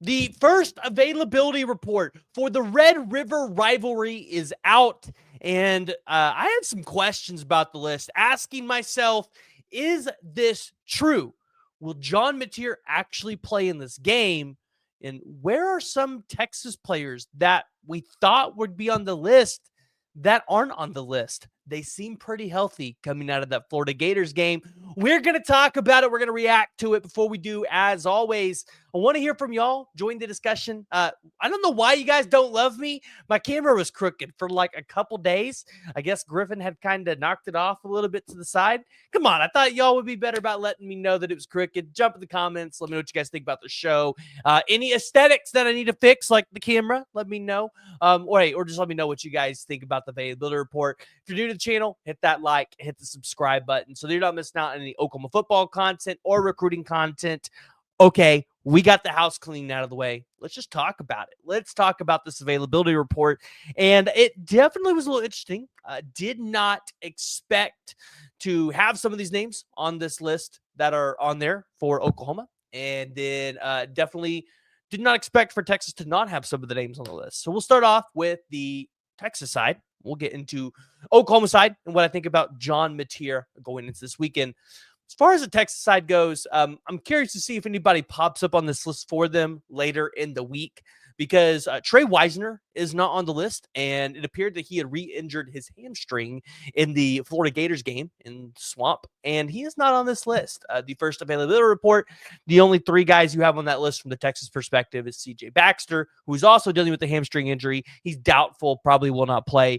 The first availability report for the Red River rivalry is out, and I had some questions about the list, asking myself, is this true? Will John Mateer actually play in this game? And where are some Texas players that we thought would be on the list that aren't on the list? They seem pretty healthy coming out of that Florida Gators game. We're going to talk about it. We're going to react to it. Before we do, as always, I want to hear from y'all. Join the discussion. I don't know why you guys don't love me. My camera was crooked for like a couple days. I guess Griffin had kind of knocked it off a little bit to the side. Come on, I thought y'all would be better about letting me know that it was crooked. Jump in the comments. Let me know what you guys think about the show. Any aesthetics that I need to fix, like the camera, let me know. Or just let me know what you guys think about the availability report. If you're new to the channel, hit that like, hit the subscribe button so that you're not missing out on any Oklahoma football content or recruiting content. Okay, we got the house cleaned out of the way. Let's just talk about it. Let's talk about this availability report. And it definitely was a little interesting. Did not expect to have some of these names on this list that are on there for Oklahoma. And then definitely did not expect for Texas to not have some of the names on the list. So we'll start off with the Texas side. We'll get into Oklahoma side and what I think about John Mateer going into this weekend. As far as the Texas side goes, I'm curious to see if anybody pops up on this list for them later in the week because Trey Wisner is not on the list, and it appeared that he had re-injured his hamstring in the Florida Gators game in Swamp, and he is not on this list. The first availability report, the only three guys you have on that list from the Texas perspective is C.J. Baxter, who's also dealing with a hamstring injury. He's doubtful, probably will not play.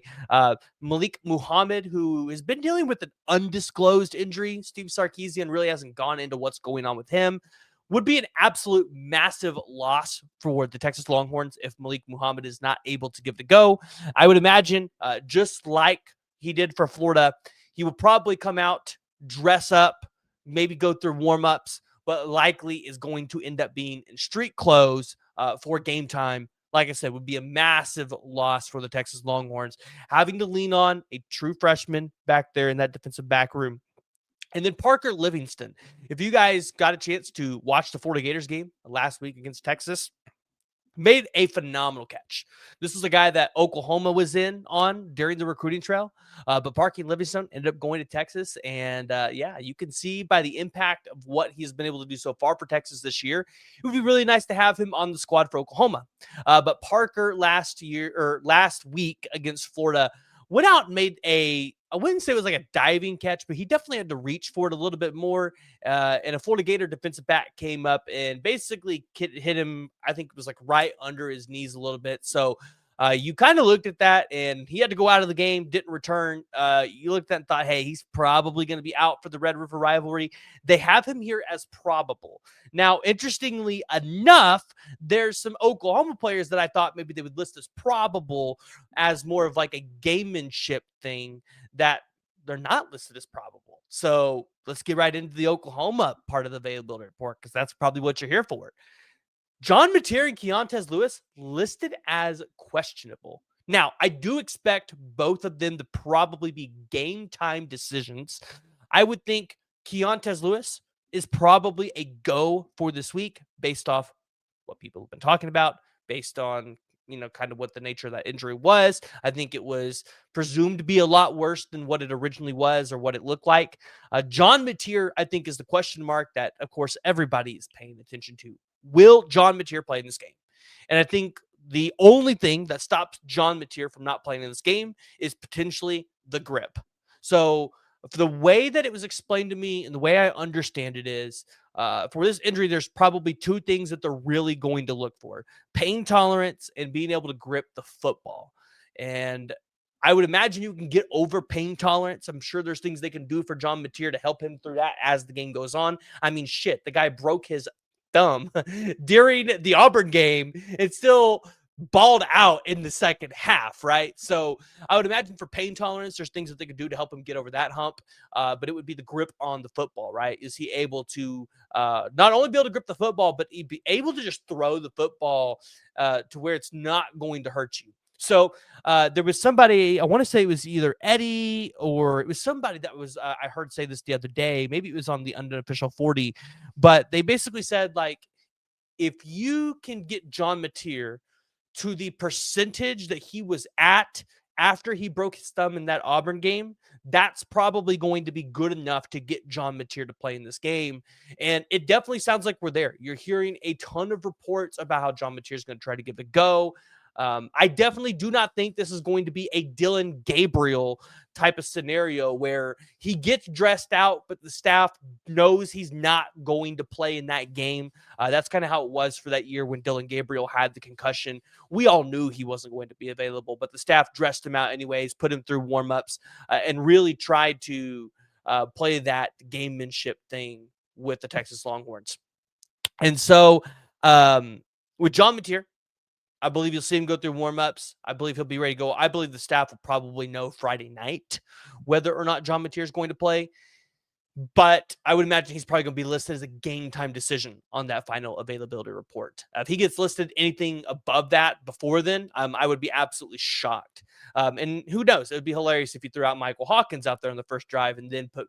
Malik Muhammad, who has been dealing with an undisclosed injury. Steve Sarkisian really hasn't gone into what's going on with him. Would be an absolute massive loss for the Texas Longhorns if Malik Muhammad is not able to give the go. I would imagine, just like he did for Florida, he will probably come out, dress up, maybe go through warm-ups, but likely is going to end up being in street clothes for game time. Like I said, would be a massive loss for the Texas Longhorns, having to lean on a true freshman back there in that defensive back room. And then Parker Livingston. If you guys got a chance to watch the Florida Gators game last week against Texas, made a phenomenal catch. This is a guy that Oklahoma was in on during the recruiting trail, but Parker Livingston ended up going to Texas. And yeah, you can see by the impact of what he's been able to do so far for Texas this year, it would be really nice to have him on the squad for Oklahoma. But Parker last week against Florida went out and made I wouldn't say it was like a diving catch, but he definitely had to reach for it a little bit more. And a Florida Gator defensive back came up and basically hit him, I think it was like right under his knees a little bit. So you kind of looked at that and he had to go out of the game, didn't return. You looked at it and thought, hey, he's probably going to be out for the Red River rivalry. They have him here as probable. Now, interestingly enough, there's some Oklahoma players that I thought maybe they would list as probable as more of like a gamemanship thing that they're not listed as probable. So let's get right into the Oklahoma part of the availability report because that's probably what you're here for. John Mateer and Keontez Lewis listed as questionable. Now, I do expect both of them to probably be game time decisions. I would think Keontez Lewis is probably a go for this week based off what people have been talking about, based on kind of what the nature of that injury was. I think it was presumed to be a lot worse than what it originally was or what it looked like. John Mateer, I think, is the question mark that, of course, everybody is paying attention to. Will John Mateer play in this game? And I think the only thing that stops John Mateer from not playing in this game is potentially the grip. So for the way that it was explained to me and the way I understand it is, for this injury, there's probably two things that they're really going to look for: pain tolerance and being able to grip the football. And I would imagine you can get over pain tolerance. I'm sure there's things they can do for John Mateer to help him through that as the game goes on. I mean, shit, the guy broke his thumb during the Auburn game and still balled out in the second half, right? So I would imagine for pain tolerance, there's things that they could do to help him get over that hump. But it would be the grip on the football, right? Is he able to not only be able to grip the football, but he'd be able to just throw the football to where it's not going to hurt you? So there was somebody, I want to say it was either Eddie or it was somebody that was, I heard say this the other day. Maybe it was on the unofficial 40, but they basically said, like, if you can get John Mateer to the percentage that he was at after he broke his thumb in that Auburn game, that's probably going to be good enough to get John Mateer to play in this game. And it definitely sounds like we're there. You're hearing a ton of reports about how John Mateer is going to try to give it a go. I definitely do not think this is going to be a Dylan Gabriel type of scenario where he gets dressed out, but the staff knows he's not going to play in that game. That's kind of how it was for that year when Dylan Gabriel had the concussion. We all knew he wasn't going to be available, but the staff dressed him out anyways, put him through warmups, and really tried to play that gamemanship thing with the Texas Longhorns. And so with John Mateer, I believe you'll see him go through warmups. I believe he'll be ready to go. I believe the staff will probably know Friday night whether or not John Mateer is going to play. But I would imagine he's probably going to be listed as a game time decision on that final availability report. If he gets listed anything above that before then, I would be absolutely shocked. And who knows? It would be hilarious if you threw out Michael Hawkins out there on the first drive and then put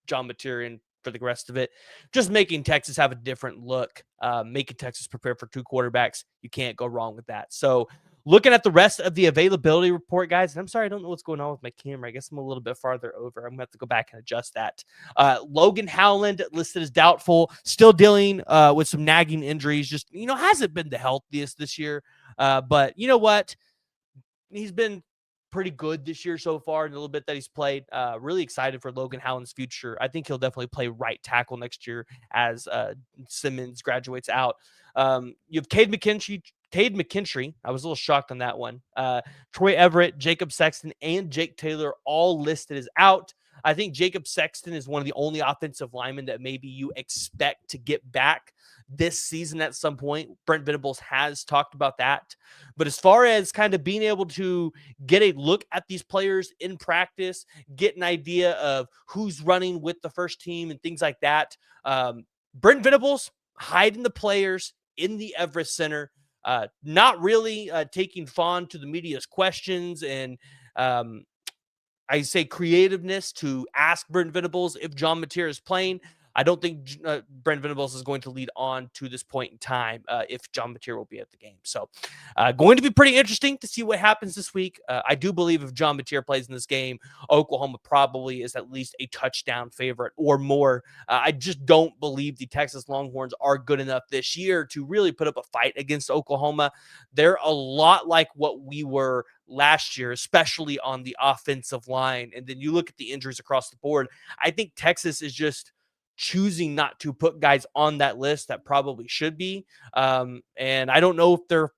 John Mateer in for the rest of it. Just making Texas have a different look, making Texas prepare for two quarterbacks. You can't go wrong with that. So looking at the rest of the availability report, guys, and I'm sorry, I don't know what's going on with my camera. I guess I'm a little bit farther over. I'm going to have to go back and adjust that. Logan Howland listed as doubtful, still dealing with some nagging injuries. Just, hasn't been the healthiest this year. But you know what? He's been pretty good this year so far in the little bit that he's played. Really excited for Logan Howland's future. I think he'll definitely play right tackle next year as Simmons graduates out. You have Cade McKinstry. I was a little shocked on that one. Troy Everett, Jacob Sexton, and Jake Taylor all listed as out. I think Jacob Sexton is one of the only offensive linemen that maybe you expect to get back this season at some point. Brent Venables has talked about that. But as far as kind of being able to get a look at these players in practice, get an idea of who's running with the first team and things like that, Brent Venables hiding the players in the Everest Center, not really taking fawn to the media's questions and I say creativeness to ask Brent Venables if John Mateer is playing. I don't think Brent Venables is going to lead on to this point in time if John Mateer will be at the game. So going to be pretty interesting to see what happens this week. I do believe if John Mateer plays in this game, Oklahoma probably is at least a touchdown favorite or more. I just don't believe the Texas Longhorns are good enough this year to really put up a fight against Oklahoma. They're a lot like what we were last year, especially on the offensive line. And then you look at the injuries across the board. I think Texas is just choosing not to put guys on that list that probably should be. And I don't know if they're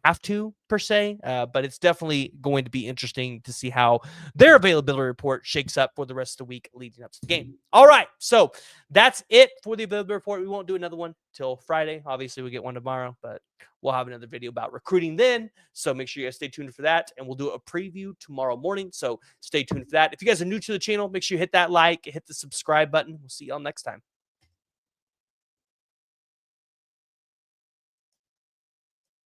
have to per se, but it's definitely going to be interesting to see how their availability report shakes up for the rest of the week leading up to the game. All right, so that's it for the availability report. We won't do another one till Friday. Obviously, we get one tomorrow, but we'll have another video about recruiting then. So make sure you guys stay tuned for that, and we'll do a preview tomorrow morning. So stay tuned for that. If you guys are new to the channel, make sure you hit that like, hit the subscribe button. We'll see y'all next time.